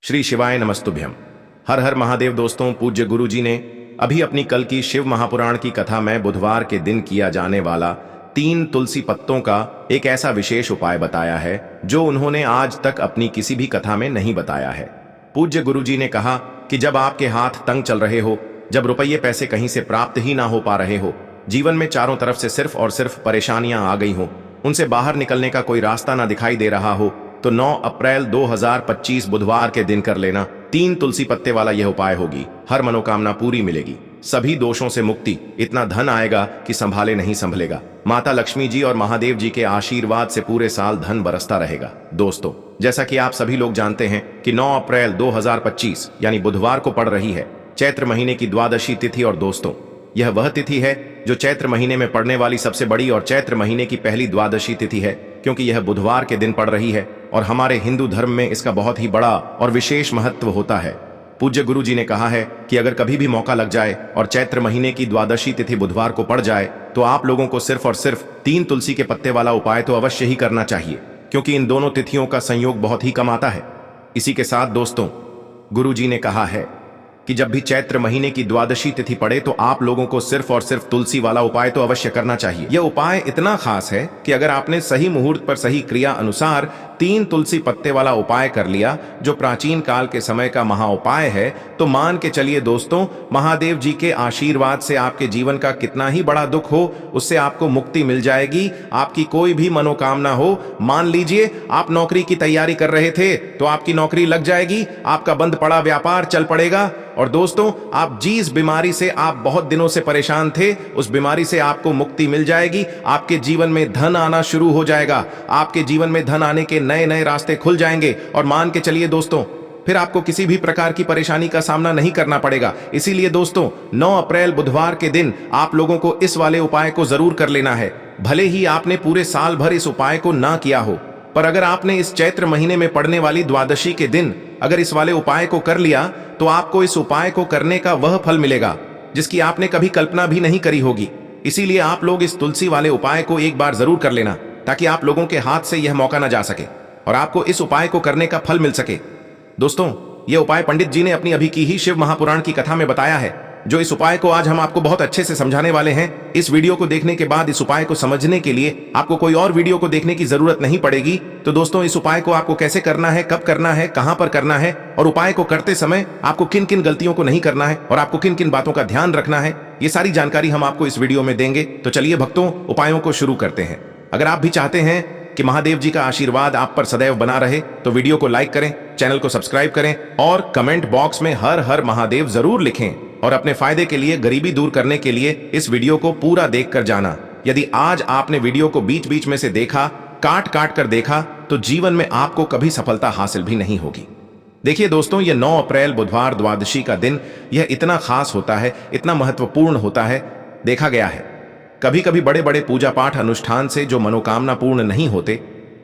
श्री शिवाय नमस्तुभ्यम। हर हर महादेव। दोस्तों, पूज्य गुरु जी ने अभी अपनी कल की शिव महापुराण की कथा में बुधवार के दिन किया जाने वाला 3 तुलसी पत्तों का एक ऐसा विशेष उपाय बताया है जो उन्होंने आज तक अपनी किसी भी कथा में नहीं बताया है। पूज्य गुरु जी ने कहा कि जब आपके हाथ तंग चल रहे हो, जब रुपये पैसे कहीं से प्राप्त ही ना हो पा रहे हो, जीवन में चारों तरफ से सिर्फ और सिर्फ परेशानियां आ गई हो, उनसे बाहर निकलने का कोई रास्ता ना दिखाई दे रहा हो, तो 9 अप्रैल 2025 बुधवार के दिन कर लेना 3 तुलसी पत्ते वाला यह उपाय होगी। हर मनोकामना पूरी मिलेगी, सभी दोषों से मुक्ति, इतना धन आएगा कि संभाले नहीं संभलेगा। माता लक्ष्मी जी और महादेव जी के आशीर्वाद से पूरे साल धन बरसता रहेगा। दोस्तों, जैसा कि आप सभी लोग जानते हैं कि 9 अप्रैल 2025 यानी बुधवार को पड़ रही है चैत्र महीने की द्वादशी तिथि। और दोस्तों, यह वह तिथि है जो चैत्र महीने में पड़ने वाली सबसे बड़ी और चैत्र महीने की पहली द्वादशी तिथि है, क्योंकि यह बुधवार के दिन पड़ रही है और हमारे हिंदू धर्म में इसका बहुत ही बड़ा और विशेष महत्व होता है। पूज्य गुरु जी ने कहा है कि अगर कभी भी मौका लग जाए और चैत्र महीने की द्वादशी तिथि बुधवार को पड़ जाए तो आप लोगों को सिर्फ और सिर्फ 3 तुलसी के पत्ते वाला उपाय तो अवश्य ही करना चाहिए, क्योंकि इन दोनों तिथियों का संयोग बहुत ही कम आता है। इसी के साथ दोस्तों, गुरु जी ने कहा है कि जब भी चैत्र महीने की द्वादशी तिथि पड़े तो आप लोगों को सिर्फ और सिर्फ तुलसी वाला उपाय तो अवश्य करना चाहिए। यह उपाय इतना खास है कि अगर आपने सही मुहूर्त पर सही क्रिया अनुसार 3 तुलसी पत्ते वाला उपाय कर लिया, जो प्राचीन काल के समय का महा उपाय है, तो मान के चलिए दोस्तों, महादेव जी के आशीर्वाद से आपके जीवन का कितना ही बड़ा दुख हो, उससे आपको मुक्ति मिल जाएगी। आपकी कोई भी मनोकामना हो, मान लीजिए आप नौकरी की तैयारी कर रहे थे तो आपकी नौकरी लग जाएगी, आपका बंद पड़ा व्यापार चल पड़ेगा। और दोस्तों, आप जिस बीमारी से आप बहुत दिनों से परेशान थे, उस बीमारी से आपको मुक्ति मिल जाएगी। आपके जीवन में धन आना शुरू हो जाएगा, आपके जीवन में धन आने के नए नए रास्ते खुल जाएंगे। और मान के चलिए दोस्तों, फिर आपको किसी भी प्रकार की परेशानी का सामना नहीं करना पड़ेगा। इसीलिए दोस्तों, 9 अप्रैल बुधवार के दिन आप लोगों को इस वाले उपाय को जरूर कर लेना है। भले ही आपने पूरे साल भर इस उपाय को ना किया हो, पर अगर आपने इस चैत्र महीने में पड़ने वाली द्वादशी के दिन अगर इस वाले उपाय को कर लिया तो आपको इस उपाय को करने का वह फल मिलेगा जिसकी आपने कभी कल्पना भी नहीं करी होगी। इसीलिए आप लोग इस तुलसी वाले उपाय को एक बार जरूर कर लेना, ताकि आप लोगों के हाथ से यह मौका ना जा सके और आपको इस उपाय को करने का फल मिल सके। दोस्तों, यह उपाय पंडित जी ने अपनी अभी की ही शिव महापुराण की कथा में बताया है, जो इस उपाय को आज हम आपको बहुत अच्छे से समझाने वाले हैं। इस वीडियो को देखने के बाद इस उपाय को समझने के लिए आपको कोई और वीडियो को देखने की जरूरत नहीं पड़ेगी। तो दोस्तों, इस उपाय को आपको कैसे करना है, कब करना है, कहां पर करना है और उपाय को करते समय आपको किन किन गलतियों को नहीं करना है और आपको किन किन बातों का ध्यान रखना है, ये सारी जानकारी हम आपको इस वीडियो में देंगे। तो चलिए भक्तों, उपायों को शुरू करते हैं। अगर आप भी चाहते हैं कि महादेव जी का आशीर्वाद आप पर सदैव बना रहे तो वीडियो को लाइक करें, चैनल को सब्सक्राइब करें और कमेंट बॉक्स में हर हर महादेव जरूर लिखें। और अपने फायदे के लिए, गरीबी दूर करने के लिए इस वीडियो को पूरा देखकर जाना। यदि आज आपने वीडियो को बीच बीच में से देखा, काट काट कर देखा, तो जीवन में आपको कभी सफलता हासिल भी नहीं होगी। देखिए दोस्तों, यह 9 अप्रैल बुधवार द्वादशी का दिन यह इतना खास होता है, इतना महत्वपूर्ण होता है। देखा गया है कभी कभी बड़े बड़े पूजा पाठ अनुष्ठान से जो मनोकामना पूर्ण नहीं होते,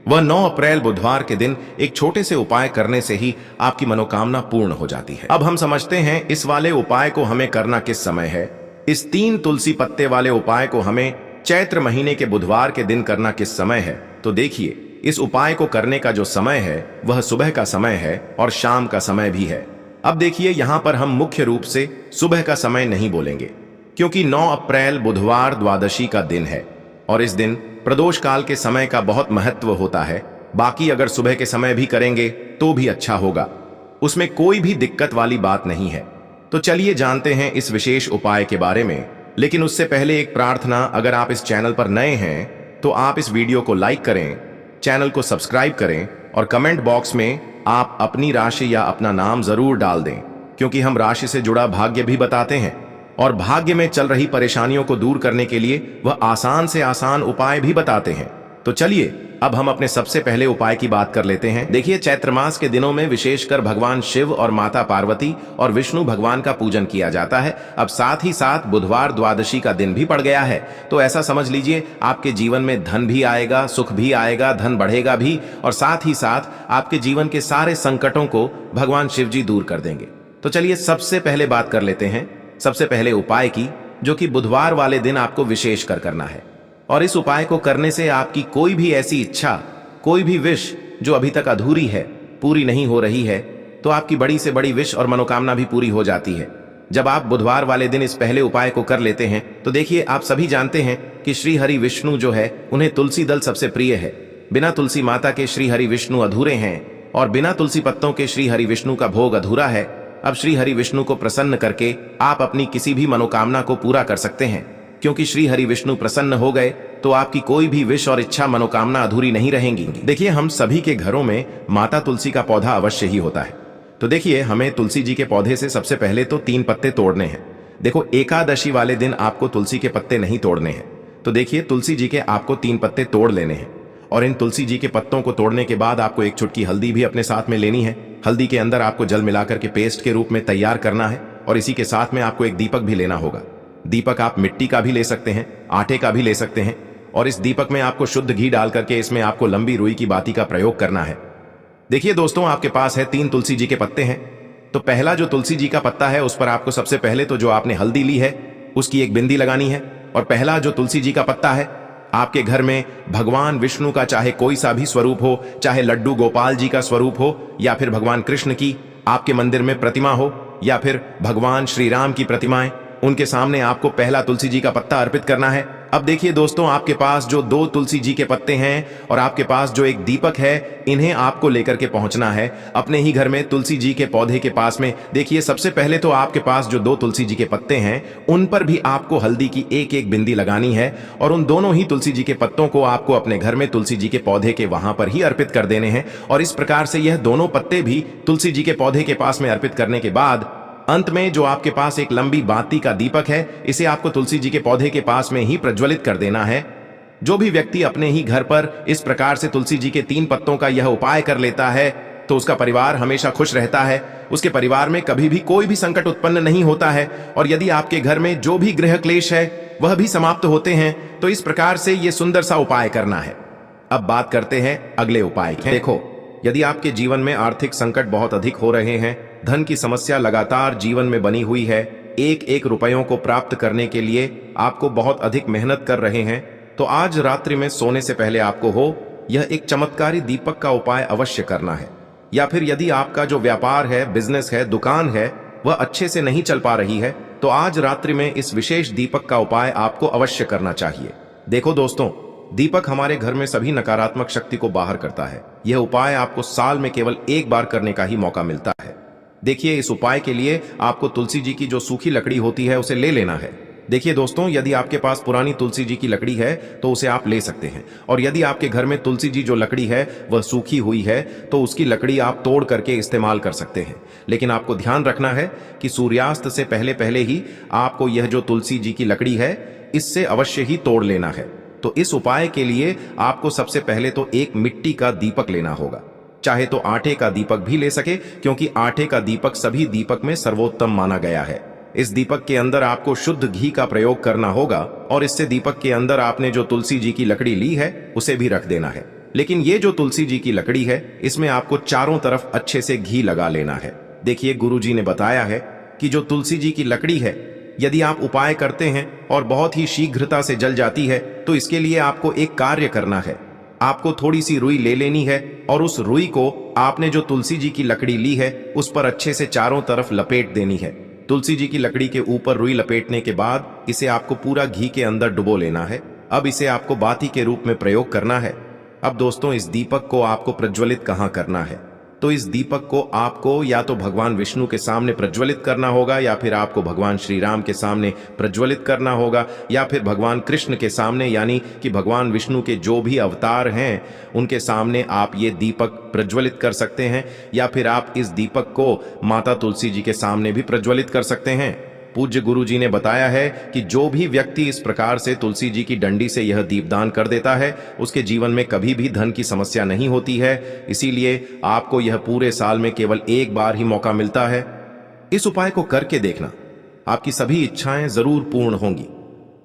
वह 9 अप्रैल बुधवार के दिन एक छोटे से उपाय करने से ही आपकी मनोकामना पूर्ण हो जाती है। अब हम समझते हैं इस वाले उपाय को हमें करना किस समय है। इस 3 तुलसी पत्ते वाले उपाय को हमें चैत्र महीने के बुधवार के दिन करना किस समय है। तो देखिए, इस उपाय को करने का जो समय है वह सुबह का समय है और शाम का समय भी है। अब देखिए, यहां पर हम मुख्य रूप से सुबह का समय नहीं बोलेंगे, क्योंकि 9 अप्रैल बुधवार द्वादशी का दिन है और इस दिन प्रदोष काल के समय का बहुत महत्व होता है। बाकी अगर सुबह के समय भी करेंगे तो भी अच्छा होगा, उसमें कोई भी दिक्कत वाली बात नहीं है। तो चलिए जानते हैं इस विशेष उपाय के बारे में। लेकिन उससे पहले एक प्रार्थना, अगर आप इस चैनल पर नए हैं तो आप इस वीडियो को लाइक करें, चैनल को सब्सक्राइब करें और कमेंट बॉक्स में आप अपनी राशि या अपना नाम जरूर डाल दें, क्योंकि हम राशि से जुड़ा भाग्य भी बताते हैं और भाग्य में चल रही परेशानियों को दूर करने के लिए वह आसान से आसान उपाय भी बताते हैं। तो चलिए अब हम अपने सबसे पहले उपाय की बात कर लेते हैं। देखिए, चैत्र मास के दिनों में विशेषकर भगवान शिव और माता पार्वती और विष्णु भगवान का पूजन किया जाता है। अब साथ ही साथ बुधवार द्वादशी का दिन भी पड़ गया है, तो ऐसा समझ लीजिए आपके जीवन में धन भी आएगा, सुख भी आएगा, धन बढ़ेगा भी, और साथ ही साथ आपके जीवन के सारे संकटों को भगवान शिव जी दूर कर देंगे। तो चलिए सबसे पहले बात कर लेते हैं सबसे पहले उपाय की, जो कि बुधवार वाले दिन आपको विशेष कर करना है। और इस उपाय को करने से आपकी कोई भी ऐसी इच्छा, कोई भी विश जो अभी तक अधूरी है, पूरी नहीं हो रही है, तो आपकी बड़ी से बड़ी विश और मनोकामना भी पूरी हो जाती है। जब आप बुधवार वाले दिन इस पहले उपाय को कर लेते हैं तो देखिए, आप सभी जानते हैं कि श्री हरि विष्णु जो है उन्हें तुलसी दल सबसे प्रिय है। बिना तुलसी माता के श्री हरि विष्णु अधूरे हैं और बिना तुलसी पत्तों के श्री हरि विष्णु का भोग अधूरा है। अब श्री हरि विष्णु को प्रसन्न करके आप अपनी किसी भी मनोकामना को पूरा कर सकते हैं, क्योंकि श्री हरि विष्णु प्रसन्न हो गए तो आपकी कोई भी विश और इच्छा मनोकामना अधूरी नहीं रहेंगी। देखिए, हम सभी के घरों में माता तुलसी का पौधा अवश्य ही होता है। तो देखिए, हमें तुलसी जी के पौधे से सबसे पहले तो 3 पत्ते तोड़ने हैं। देखो, एकादशी वाले दिन आपको तुलसी के पत्ते नहीं तोड़ने हैं। तो देखिए, तुलसी जी के आपको 3 पत्ते तोड़ लेने हैं और इन तुलसी जी के पत्तों को तोड़ने के बाद आपको एक चुटकी हल्दी भी अपने साथ में लेनी है। हल्दी के अंदर आपको जल मिलाकर के पेस्ट के रूप में तैयार करना है और इसी के साथ में आपको एक दीपक भी लेना होगा। दीपक आप मिट्टी का भी ले सकते हैं, आटे का भी ले सकते हैं और इस दीपक में आपको शुद्ध घी डाल करके इसमें आपको लंबी रुई की बाती का प्रयोग करना है। देखिए दोस्तों, आपके पास है 3 तुलसी जी के पत्ते हैं। तो पहला जो तुलसी जी का पत्ता है उस पर आपको सबसे पहले तो जो आपने हल्दी ली है उसकी एक बिंदी लगानी है। और पहला जो तुलसी जी का पत्ता है, आपके घर में भगवान विष्णु का चाहे कोई सा भी स्वरूप हो, चाहे लड्डू गोपाल जी का स्वरूप हो या फिर भगवान कृष्ण की आपके मंदिर में प्रतिमा हो या फिर भगवान श्री राम की प्रतिमाएं, उनके सामने आपको पहला तुलसी जी का पत्ता अर्पित करना है। अब देखिए दोस्तों, आपके पास जो 2 तुलसी जी के पत्ते हैं और आपके पास जो एक दीपक है, इन्हें आपको लेकर के पहुंचना है अपने ही घर में तुलसी जी के पौधे के पास में। देखिए, सबसे पहले तो आपके पास जो 2 तुलसी जी के पत्ते हैं उन पर भी आपको हल्दी की एक बिंदी लगानी है और उन दोनों ही तुलसी जी के पत्तों को आपको अपने घर में तुलसी जी के पौधे के वहां पर ही अर्पित कर देने हैं। और इस प्रकार से यह दोनों पत्ते भी तुलसी जी के पौधे के पास में अर्पित करने के बाद अंत में जो आपके पास एक लंबी बाती का दीपक है, इसे आपको तुलसी जी के पौधे के पास में ही प्रज्वलित कर देना है। जो भी व्यक्ति अपने ही घर पर इस प्रकार से तुलसी जी के 3 पत्तों का यह उपाय कर लेता है तो उसका परिवार हमेशा खुश रहता है। उसके परिवार में कभी भी कोई भी संकट उत्पन्न नहीं होता है और यदि आपके घर में जो भी गृह क्लेश है वह भी समाप्त होते हैं। तो इस प्रकार से यह सुंदर सा उपाय करना है। अब बात करते हैं अगले उपाय की। देखो, यदि आपके जीवन में आर्थिक संकट बहुत अधिक हो रहे हैं, धन की समस्या लगातार जीवन में बनी हुई है, एक रुपयों को प्राप्त करने के लिए आपको बहुत अधिक मेहनत कर रहे हैं, तो आज रात्रि में सोने से पहले आपको हो यह एक चमत्कारी दीपक का उपाय अवश्य करना है। या फिर यदि आपका जो व्यापार है, बिजनेस है, दुकान है, वह अच्छे से नहीं चल पा रही है, तो आज रात्रि में इस विशेष दीपक का उपाय आपको अवश्य करना चाहिए। देखो दोस्तों, दीपक हमारे घर में सभी नकारात्मक शक्ति को बाहर करता है। यह उपाय आपको साल में केवल एक बार करने का ही मौका मिलता है। देखिए, इस उपाय के लिए आपको तुलसी जी की जो सूखी लकड़ी होती है उसे ले लेना है। देखिए दोस्तों, यदि आपके पास पुरानी तुलसी जी की लकड़ी है तो उसे आप ले सकते हैं और यदि आपके घर में तुलसी जी जो लकड़ी है वह सूखी हुई है तो उसकी लकड़ी आप तोड़ करके इस्तेमाल कर सकते हैं। लेकिन आपको ध्यान रखना है कि सूर्यास्त से पहले पहले ही आपको यह जो तुलसी जी की लकड़ी है इससे अवश्य ही तोड़ लेना है। तो इस उपाय के लिए आपको सबसे पहले तो एक मिट्टी का दीपक लेना होगा। चाहे तो आटे का दीपक भी ले सके, क्योंकि आटे का दीपक सभी दीपक में सर्वोत्तम माना गया है। इस दीपक के अंदर आपको शुद्ध घी का प्रयोग करना होगा और इससे दीपक के अंदर आपने जो तुलसी जी की लकड़ी ली है उसे भी रख देना है। लेकिन ये जो तुलसी जी की लकड़ी है इसमें आपको चारों तरफ अच्छे से घी लगा लेना है। देखिए, गुरुजी ने बताया है कि जो तुलसी जी की लकड़ी है, यदि आप उपाय करते हैं और बहुत ही शीघ्रता से जल जाती है तो इसके लिए आपको एक कार्य करना है। आपको थोड़ी सी रुई ले लेनी है और उस रुई को आपने जो तुलसी जी की लकड़ी ली है उस पर अच्छे से चारों तरफ लपेट देनी है। तुलसी जी की लकड़ी के ऊपर रुई लपेटने के बाद इसे आपको पूरा घी के अंदर डुबो लेना है। अब इसे आपको बाती के रूप में प्रयोग करना है। अब दोस्तों, इस दीपक को आपको प्रज्वलित कहाँ करना है? तो इस दीपक को आपको या तो भगवान विष्णु के सामने प्रज्वलित करना होगा या फिर आपको भगवान श्री राम के सामने प्रज्वलित करना होगा या फिर भगवान कृष्ण के सामने, यानी कि भगवान विष्णु के जो भी अवतार हैं उनके सामने आप ये दीपक प्रज्वलित कर सकते हैं। या फिर आप इस दीपक को माता तुलसी जी के सामने भी प्रज्वलित कर सकते हैं। पूज्य गुरु जी ने बताया है कि जो भी व्यक्ति इस प्रकार से तुलसी जी की डंडी से यह दीपदान कर देता है उसके जीवन में कभी भी धन की समस्या नहीं होती है। इसीलिए आपको यह पूरे साल में केवल एक बार ही मौका मिलता है। इस उपाय को करके देखना, आपकी सभी इच्छाएं जरूर पूर्ण होंगी।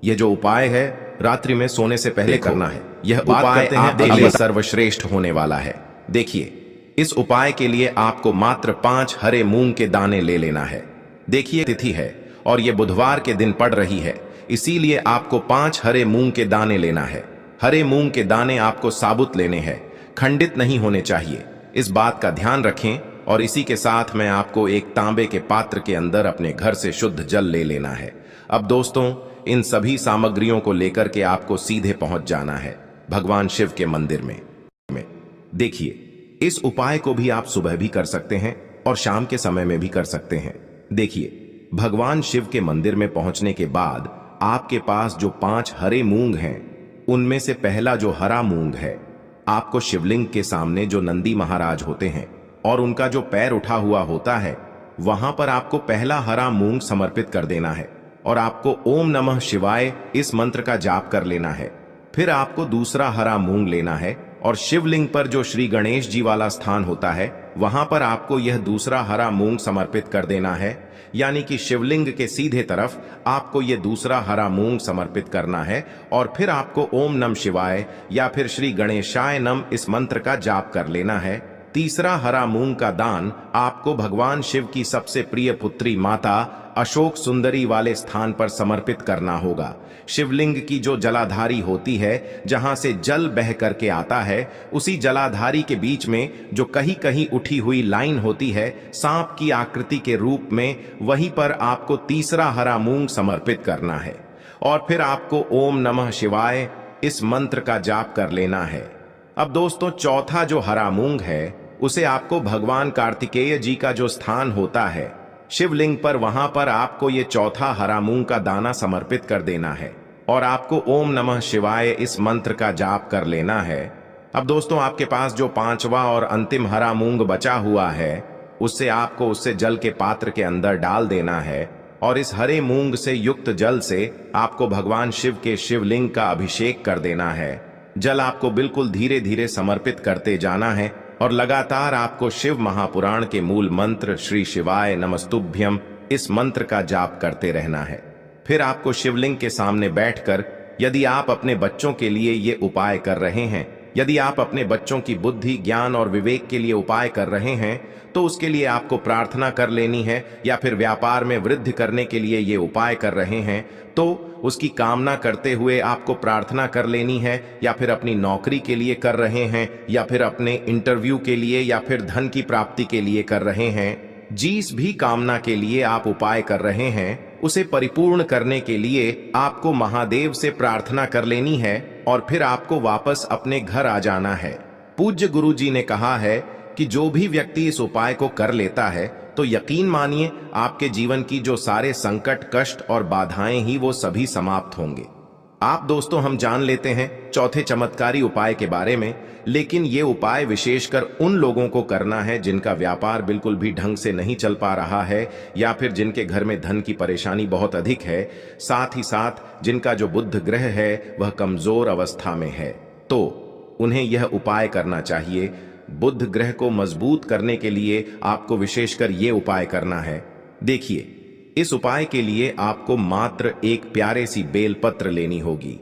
यह जो उपाय है रात्रि में सोने से पहले करना है। यह उपाय आपके लिए सर्वश्रेष्ठ होने वाला है। देखिए, इस उपाय के लिए आपको मात्र 5 हरे मूंग के दाने ले लेना है। देखिए, तिथि है और ये बुधवार के दिन पड़ रही है, इसीलिए आपको 5 हरे मूंग के दाने लेना है। हरे मूंग के दाने आपको साबुत लेने हैं, खंडित नहीं होने चाहिए। इस बात का ध्यान रखें और इसी के साथ में आपको एक तांबे के पात्र के अंदर अपने घर से शुद्ध जल ले लेना है। अब दोस्तों, इन सभी सामग्रियों को लेकर के आपको सीधे पहुंच जाना है भगवान शिव के मंदिर में। देखिए, इस उपाय को भी आप सुबह भी कर सकते हैं और शाम के समय में भी कर सकते हैं। देखिए, भगवान शिव के मंदिर में पहुंचने के बाद आपके पास जो 5 हरे मूंग हैं, उनमें से पहला जो हरा मूंग है, आपको शिवलिंग के सामने जो नंदी महाराज होते हैं और उनका जो पैर उठा हुआ होता है, वहां पर आपको पहला हरा मूंग समर्पित कर देना है और आपको ओम नमः शिवाय इस मंत्र का जाप कर लेना है। फिर आपको दूसरा हरा मूंग लेना है और शिवलिंग पर जो श्री गणेश जी वाला स्थान होता है, वहां पर आपको यह दूसरा हरा मूंग समर्पित कर देना है। यानी कि शिवलिंग के सीधे तरफ आपको यह दूसरा हरा मूंग समर्पित करना है और फिर आपको ओम नमः शिवाय या फिर श्री गणेशाय नमः इस मंत्र का जाप कर लेना है। तीसरा हरा मूंग का दान आपको भगवान शिव की सबसे प्रिय पुत्री माता अशोक सुंदरी वाले स्थान पर समर्पित करना होगा। शिवलिंग की जो जलाधारी होती है, जहां से जल बह करके आता है, उसी जलाधारी के बीच में जो कहीं कहीं उठी हुई लाइन होती है सांप की आकृति के रूप में, वहीं पर आपको तीसरा हरा मूंग समर्पित करना है और फिर आपको ओम नमः शिवाय इस मंत्र का जाप कर लेना है। अब दोस्तों, चौथा जो हरा मूंग है, उसे आपको भगवान कार्तिकेय जी का जो स्थान होता है शिवलिंग पर, वहां पर आपको ये चौथा हरा मूंग का दाना समर्पित कर देना है और आपको ओम नमः शिवाय इस मंत्र का जाप कर लेना है। अब दोस्तों, आपके पास जो 5वां और अंतिम हरा मूंग बचा हुआ है, उससे जल के पात्र के अंदर डाल देना है और इस हरे मूंग से युक्त जल से आपको भगवान शिव के शिवलिंग का अभिषेक कर देना है। जल आपको बिल्कुल धीरे धीरे समर्पित करते जाना है और लगातार आपको शिव महापुराण के मूल मंत्र श्री शिवाय नमस्तुभ्यम इस मंत्र का जाप करते रहना है। फिर आपको शिवलिंग के सामने बैठकर, यदि आप अपने बच्चों के लिए ये उपाय कर रहे हैं, यदि आप अपने बच्चों की बुद्धि, ज्ञान और विवेक के लिए उपाय कर रहे हैं, तो उसके लिए आपको प्रार्थना कर लेनी है, या फिर व्यापार में वृद्धि करने के लिए ये उपाय कर रहे हैं तो उसकी कामना करते हुए आपको प्रार्थना कर लेनी है, या फिर अपनी नौकरी के लिए कर रहे हैं, या फिर अपने इंटरव्यू के लिए, या फिर धन की प्राप्ति के लिए कर रहे हैं। जिस भी कामना के लिए आप उपाय कर रहे हैं, उसे परिपूर्ण करने के लिए आपको महादेव से प्रार्थना कर लेनी है और फिर आपको वापस अपने घर आ जाना है। पूज्य गुरु जी ने कहा है कि जो भी व्यक्ति इस उपाय को कर लेता है, तो यकीन मानिए आपके जीवन की जो सारे संकट, कष्ट और बाधाएं ही वो सभी समाप्त होंगे। आप दोस्तों, हम जान लेते हैं चौथे चमत्कारी उपाय के बारे में, लेकिन ये उपाय विशेषकर उन लोगों को करना है जिनका व्यापार बिल्कुल भी ढंग से नहीं चल पा रहा है, या फिर जिनके घर में धन की परेशानी बहुत अधिक है, साथ ही साथ जिनका जो बुध ग्रह है वह कमजोर अवस्था में है, तो उन्हें यह उपाय करना चाहिए। बुध ग्रह को मजबूत करने के लिए आपको विशेषकर ये उपाय करना है। देखिए, इस उपाय के लिए आपको मात्र एक प्यारे सी बेलपत्र लेनी होगी।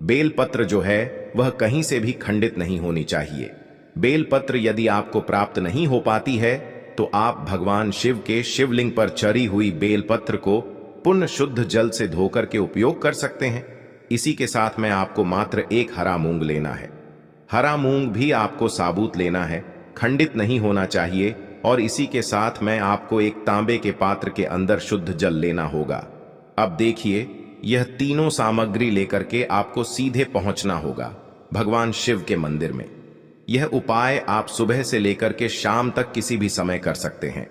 बेलपत्र जो है वह कहीं से भी खंडित नहीं होनी चाहिए। बेलपत्र यदि आपको प्राप्त नहीं हो पाती है, तो आप भगवान शिव के शिवलिंग पर चढ़ी हुई बेलपत्र को पुण्य शुद्ध जल से धोकर के उपयोग कर सकते हैं। इसी के साथ में आपको मात्र एक हरा मूंग लेना है। हरा मूंग भी आपको साबुत लेना है, खंडित नहीं होना चाहिए, और इसी के साथ में आपको एक तांबे के पात्र के अंदर शुद्ध जल लेना होगा। अब देखिए, यह तीनों सामग्री लेकर के आपको सीधे पहुंचना होगा भगवान शिव के मंदिर में। यह उपाय आप सुबह से लेकर के शाम तक किसी भी समय कर सकते हैं।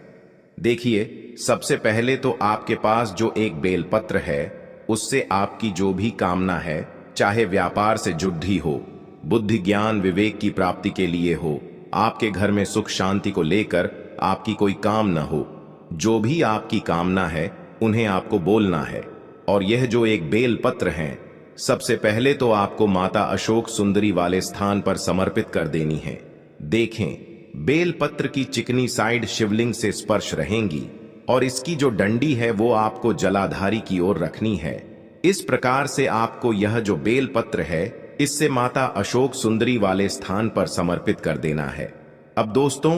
देखिए, सबसे पहले तो आपके पास जो एक बेलपत्र है, उससे आपकी जो भी कामना है, चाहे व्यापार से जुड़ी हो, बुद्धि ज्ञान विवेक की प्राप्ति के लिए हो, आपके घर में सुख शांति को लेकर आपकी कोई काम न हो, जो भी आपकी कामना है उन्हें आपको बोलना है। और यह जो एक बेल पत्र है, सबसे पहले तो आपको माता अशोक सुंदरी वाले स्थान पर समर्पित कर देनी है। देखें, बेल पत्र की चिकनी साइड शिवलिंग से स्पर्श रहेंगी और इसकी जो डंडी है वो आपको जलाधारी की ओर रखनी है। इस प्रकार से आपको यह जो बेल पत्र है, इससे माता अशोक सुंदरी वाले स्थान पर समर्पित कर देना है। अब दोस्तों,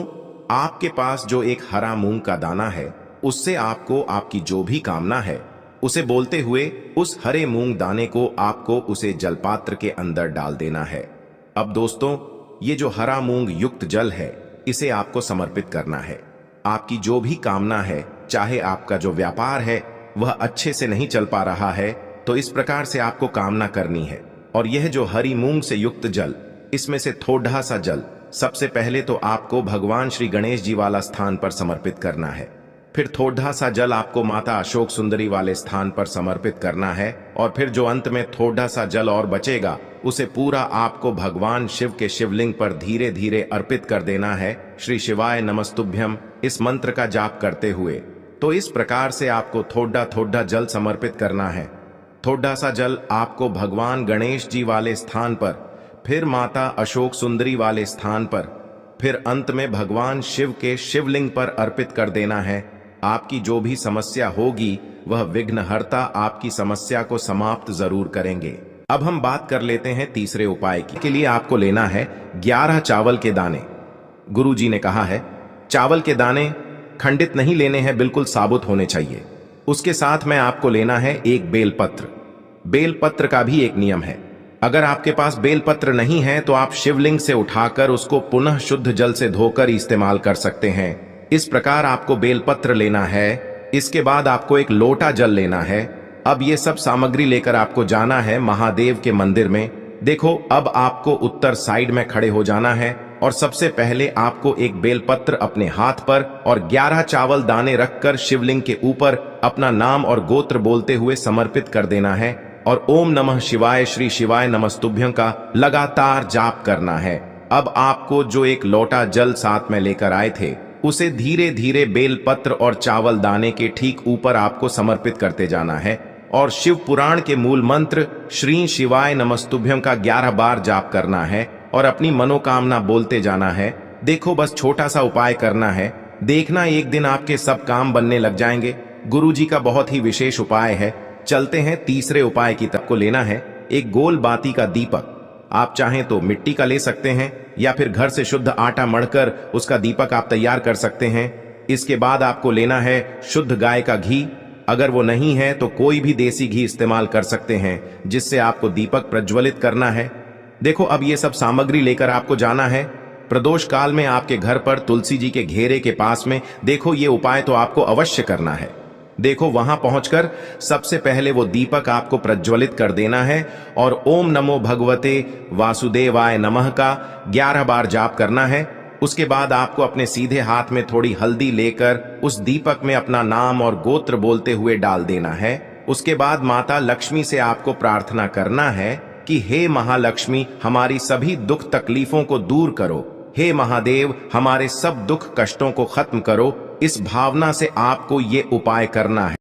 आपके पास जो एक हरा मूंग का दाना है, उससे आपको आपकी जो भी कामना है उसे बोलते हुए उस हरे मूंग दाने को आपको उसे जलपात्र के अंदर डाल देना है। अब दोस्तों, ये जो हरा मूंग युक्त जल है, इसे आपको समर्पित करना है। आपकी जो भी कामना है, चाहे आपका जो व्यापार है वह अच्छे से नहीं चल पा रहा है, तो इस प्रकार से आपको कामना करनी है। और यह जो हरी मूंग से युक्त जल, इसमें से थोड़ा सा जल सबसे पहले तो आपको भगवान श्री गणेश जी वाला स्थान पर समर्पित करना है। फिर थोड़ा सा जल आपको माता अशोक सुंदरी वाले स्थान पर समर्पित करना है। और फिर जो अंत में थोड़ा सा जल और बचेगा, उसे पूरा आपको भगवान शिव के शिवलिंग पर धीरे धीरे अर्पित कर देना है, श्री शिवाय नमस्तुभ्यम इस मंत्र का जाप करते हुए। तो इस प्रकार से आपको थोड़ा थोड़ा जल समर्पित करना है। थोड़ा सा जल आपको भगवान गणेश जी वाले स्थान पर, फिर माता अशोक सुंदरी वाले स्थान पर, फिर अंत में भगवान शिव के शिवलिंग पर अर्पित कर देना है। आपकी जो भी समस्या होगी वह विघ्नहर्ता आपकी समस्या को समाप्त जरूर करेंगे। अब हम बात कर लेते हैं तीसरे उपाय की। के लिए आपको लेना है 11 चावल के दाने। गुरु जी ने कहा है चावल के दाने खंडित नहीं लेने हैं, बिल्कुल साबुत होने चाहिए। उसके साथ में आपको लेना है एक बेलपत्र। बेलपत्र का भी एक नियम है, अगर आपके पास बेलपत्र नहीं है तो आप शिवलिंग से उठाकर उसको पुनः शुद्ध जल से धोकर इस्तेमाल कर सकते हैं। इस प्रकार आपको बेलपत्र लेना है। इसके बाद आपको एक लोटा जल लेना है। अब ये सब सामग्री लेकर आपको जाना है महादेव के मंदिर में। देखो, अब आपको उत्तर साइड में खड़े हो जाना है और सबसे पहले आपको एक बेलपत्र अपने हाथ पर और 11 चावल दाने रखकर शिवलिंग के ऊपर अपना नाम और गोत्र बोलते हुए समर्पित कर देना है और ओम नमः शिवाय श्री शिवाय नमस्तुभ्यं का लगातार जाप करना है। अब आपको जो एक लोटा जल साथ में लेकर आए थे, उसे धीरे धीरे बेलपत्र और चावल दाने के ठीक ऊपर आपको समर्पित करते जाना है और शिव पुराण के मूल मंत्र श्री शिवाय नमस्तुभ्यं का 11 बार जाप करना है और अपनी मनोकामना बोलते जाना है। देखो, बस छोटा सा उपाय करना है, देखना एक दिन आपके सब काम बनने लग जाएंगे। गुरु जी का बहुत ही विशेष उपाय है। चलते हैं तीसरे उपाय की तरफ। को लेना है एक गोल बाती का दीपक। आप चाहें तो मिट्टी का ले सकते हैं या फिर घर से शुद्ध आटा मढ़कर उसका दीपक आप तैयार कर सकते हैं। इसके बाद आपको लेना है शुद्ध गाय का घी। अगर वो नहीं है तो कोई भी देसी घी इस्तेमाल कर सकते हैं, जिससे आपको दीपक प्रज्वलित करना है। देखो, अब ये सब सामग्री लेकर आपको जाना है प्रदोष काल में आपके घर पर तुलसी जी के घेरे के पास में। देखो, ये उपाय तो आपको अवश्य करना है। देखो, वहां पहुंचकर सबसे पहले वो दीपक आपको प्रज्वलित कर देना है और ओम नमो भगवते वासुदेवाय नमः का 11 बार जाप करना है। उसके बाद आपको अपने सीधे हाथ में थोड़ी हल्दी लेकर उस दीपक में अपना नाम और गोत्र बोलते हुए डाल देना है। उसके बाद माता लक्ष्मी से आपको प्रार्थना करना है कि हे महालक्ष्मी, हमारी सभी दुख तकलीफों को दूर करो। हे महादेव, हमारे सब दुख कष्टों को खत्म करो। इस भावना से आपको ये उपाय करना है।